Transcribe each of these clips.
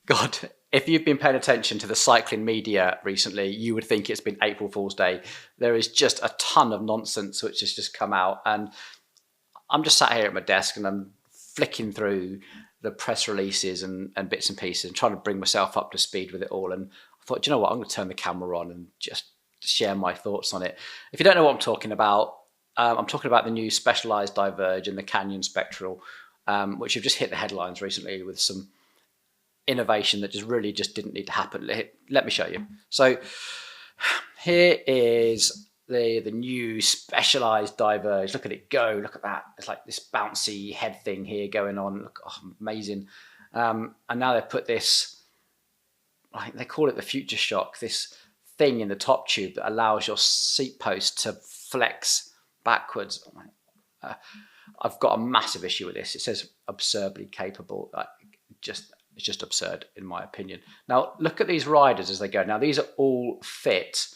God, if you've been paying attention to the cycling media recently, you would think it's been April Fool's Day. There is just a ton of nonsense which has just come out, and I'm just sat here at my desk and I'm flicking through the press releases and bits and pieces and trying to bring myself up to speed with it all. And I thought, do you know what? I'm going to turn the camera on and just share my thoughts on it. If you don't know what I'm talking about the new Specialized Diverge and the Canyon Spectral, which have just hit the headlines recently with some innovation that just didn't need to happen. Let me show you. So here is the new Specialized Diverge. Look at it go. Look at that. It's like this bouncy head thing here going on. Look, oh, amazing. And now they've put this, like they call it the Future Shock, this thing in the top tube that allows your seat post to flex backwards. I've got a massive issue with this. It says absurdly capable. It's just absurd in my opinion. Now look at these riders as they go. Now these are all fit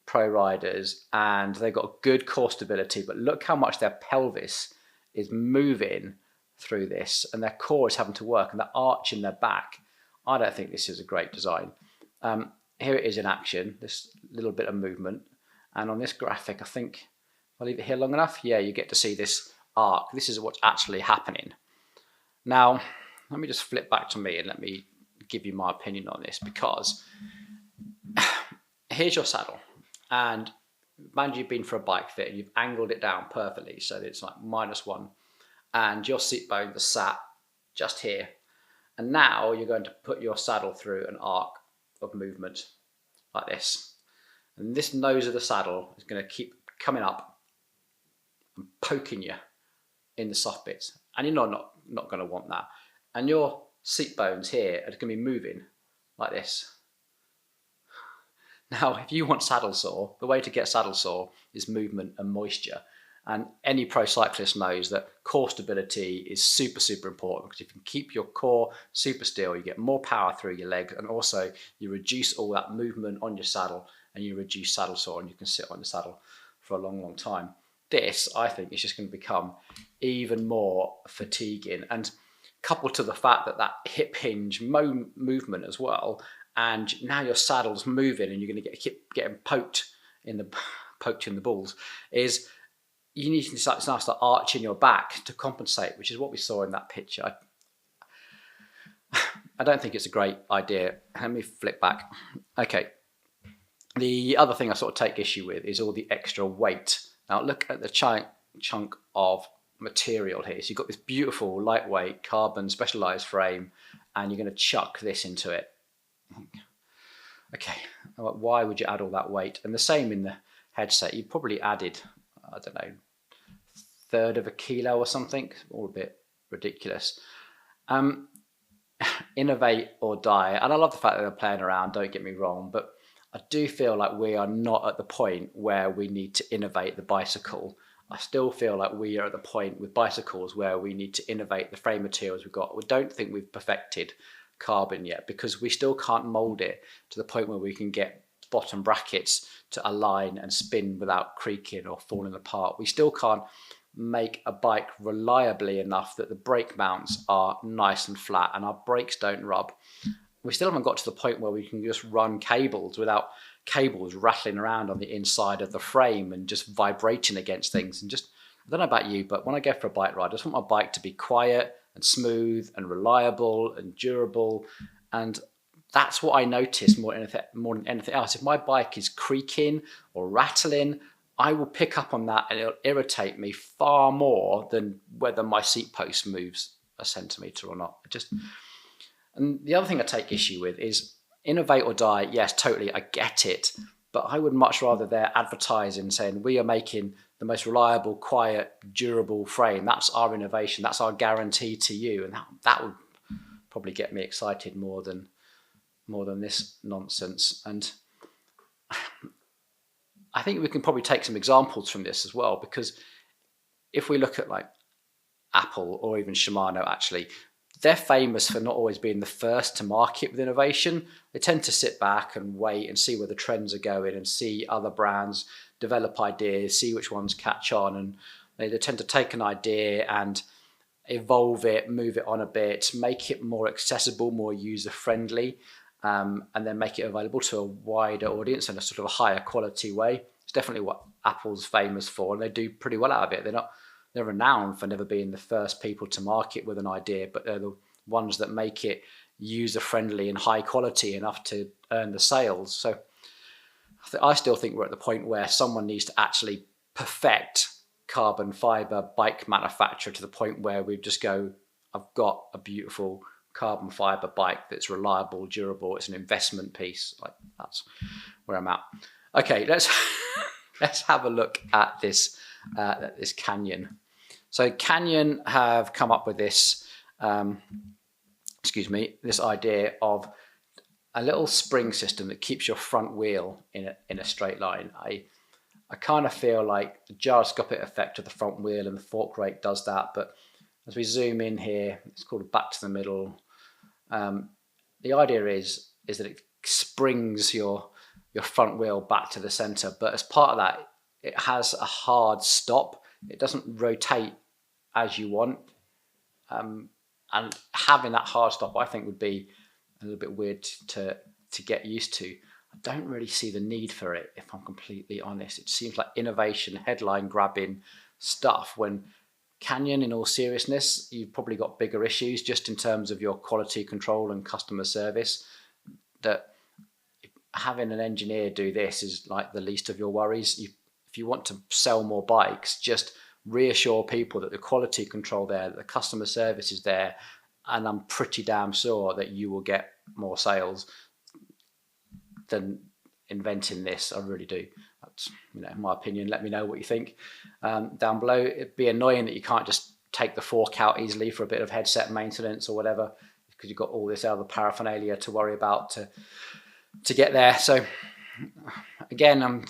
pro riders and they've got good core stability, but look how much their pelvis is moving through this and their core is having to work and the arch in their back. I don't think this is a great design. Here it is in action, this little bit of movement. And on this graphic, I think if I leave it here long enough, yeah, you get to see this arc. This is what's actually happening. Now, let me just flip back to me and let me give you my opinion on this, because here's your saddle. And imagine you've been for a bike fit and you've angled it down perfectly so that it's like -1. And your seat bones are sat just here. And now you're going to put your saddle through an arc of movement like this. And this nose of the saddle is going to keep coming up and poking you in the soft bits. And you're not going to want that. And your seat bones here are going to be moving like this. Now, if you want saddle sore, the way to get saddle sore is movement and moisture. And any pro cyclist knows that core stability is super, super important, because if you can keep your core super still, you get more power through your legs, and also you reduce all that movement on your saddle and you reduce saddle sore and you can sit on the saddle for a long, long time. This, I think, is just going to become even more fatiguing, and coupled to the fact that that hip hinge movement as well, and now your saddle's moving and you're going to keep getting poked in the balls, is you need to start arching your back to compensate, which is what we saw in that picture. I don't think it's a great idea. Let me flip back. Okay. The other thing I sort of take issue with is all the extra weight. Now look at the chunk of material here. So you've got this beautiful lightweight carbon specialized frame and you're going to chuck this into it. Okay, why would you add all that weight? And the same in the headset. You probably added, I don't know, 1/3 of a kilo or something, all a bit ridiculous. Innovate or die. And I love the fact that they're playing around, don't get me wrong, but I do feel like we are not at the point where we need to innovate the bicycle. I still feel like we are at the point with bicycles where we need to innovate the frame materials we've got. We don't think we've perfected carbon yet, because we still can't mold it to the point where we can get bottom brackets to align and spin without creaking or falling apart. We still can't make a bike reliably enough that the brake mounts are nice and flat and our brakes don't rub. We still haven't got to the point where we can just run cables without cables rattling around on the inside of the frame and just vibrating against things. And just, I don't know about you, but when I go for a bike ride, I just want my bike to be quiet and smooth and reliable and durable. And that's what I notice more than anything else. If my bike is creaking or rattling, I will pick up on that and it'll irritate me far more than whether my seat post moves a centimetre or not. And the other thing I take issue with is innovate or die. Yes, totally, I get it. But I would much rather they're advertising saying we are making the most reliable, quiet, durable frame. That's our innovation. That's our guarantee to you. And that would probably get me excited more than this nonsense. And I think we can probably take some examples from this as well, because if we look at like Apple or even Shimano, actually, they're famous for not always being the first to market with innovation. They tend to sit back and wait and see where the trends are going and see other brands develop ideas, see which ones catch on. And they tend to take an idea and evolve it, move it on a bit, make it more accessible, more user-friendly, and then make it available to a wider audience in a sort of a higher quality way. It's definitely what Apple's famous for, and they do pretty well out of it. They're renowned for never being the first people to market with an idea, but they're the ones that make it user-friendly and high quality enough to earn the sales. So I still think we're at the point where someone needs to actually perfect carbon fiber bike manufacture to the point where we just go, I've got a beautiful carbon fiber bike that's reliable, durable. It's an investment piece. Like, that's where I'm at. Okay, let's have a look at this Canyon. So Canyon have come up with this this idea of a little spring system that keeps your front wheel in a straight line. I kind of feel like the gyroscopic effect of the front wheel and the fork rate does that, but as we zoom in here, it's called a back to the middle. The idea is that it springs your front wheel back to the center, but as part of that, it has a hard stop. It doesn't rotate as you want, and having that hard stop, I think, would be a little bit weird to get used to. I don't really see the need for it, if I'm completely honest. It seems like innovation, headline grabbing stuff, when Canyon, in all seriousness, you've probably got bigger issues just in terms of your quality control and customer service. That having an engineer do this is like the least of your worries. If you want to sell more bikes, just reassure people that the quality control there, that the customer service is there, and I'm pretty damn sure that you will get more sales than inventing this. I really do. That's my opinion. Let me know what you think down below. It'd be annoying that you can't just take the fork out easily for a bit of headset maintenance or whatever, because you've got all this other paraphernalia to worry about to get there. So again, I'm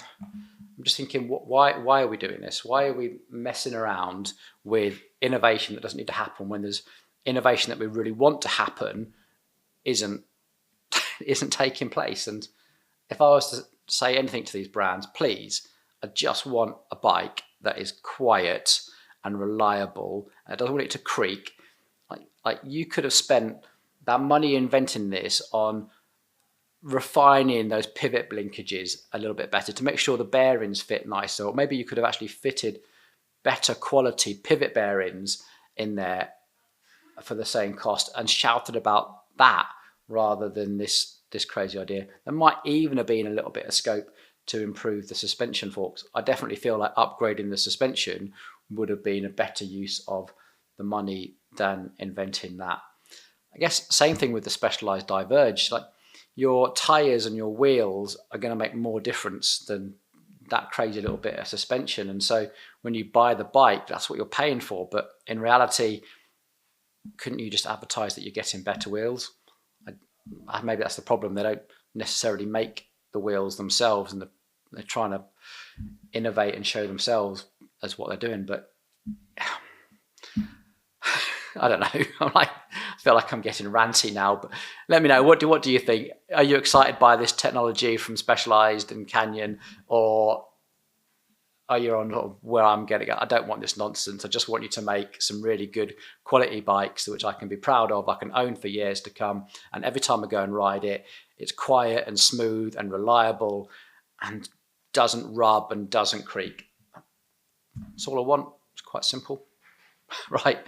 just thinking, why are we doing this? Why are we messing around with innovation that doesn't need to happen when there's innovation that we really want to happen isn't taking place? And if I was to say anything to these brands, please, I just want a bike that is quiet and reliable. I don't want it to creak. Like you could have spent that money inventing this on refining those pivot linkages a little bit better to make sure the bearings fit nicer, or maybe you could have actually fitted better quality pivot bearings in there for the same cost and shouted about that rather than this crazy idea. There might even have been a little bit of scope to improve the suspension forks. I definitely feel like upgrading the suspension would have been a better use of the money than inventing that. I guess same thing with the Specialized Diverge. Like, your tires and your wheels are going to make more difference than that crazy little bit of suspension. And so when you buy the bike, that's what you're paying for. But in reality, couldn't you just advertise that you're getting better wheels? Maybe that's the problem. They don't necessarily make the wheels themselves, and they're trying to innovate and show themselves as what they're doing. But I don't know. I feel like I'm getting ranty now, but let me know. What do you think? Are you excited by this technology from Specialized and Canyon, or are you on where I'm getting at? I don't want this nonsense. I just want you to make some really good quality bikes which I can be proud of, I can own for years to come. And every time I go and ride it, it's quiet and smooth and reliable and doesn't rub and doesn't creak. That's all I want. It's quite simple. Right.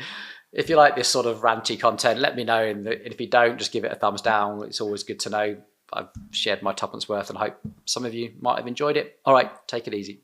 If you like this sort of ranty content, let me know. And if you don't, just give it a thumbs down. It's always good to know. I've shared my tuppence worth and I hope some of you might have enjoyed it. All right, take it easy.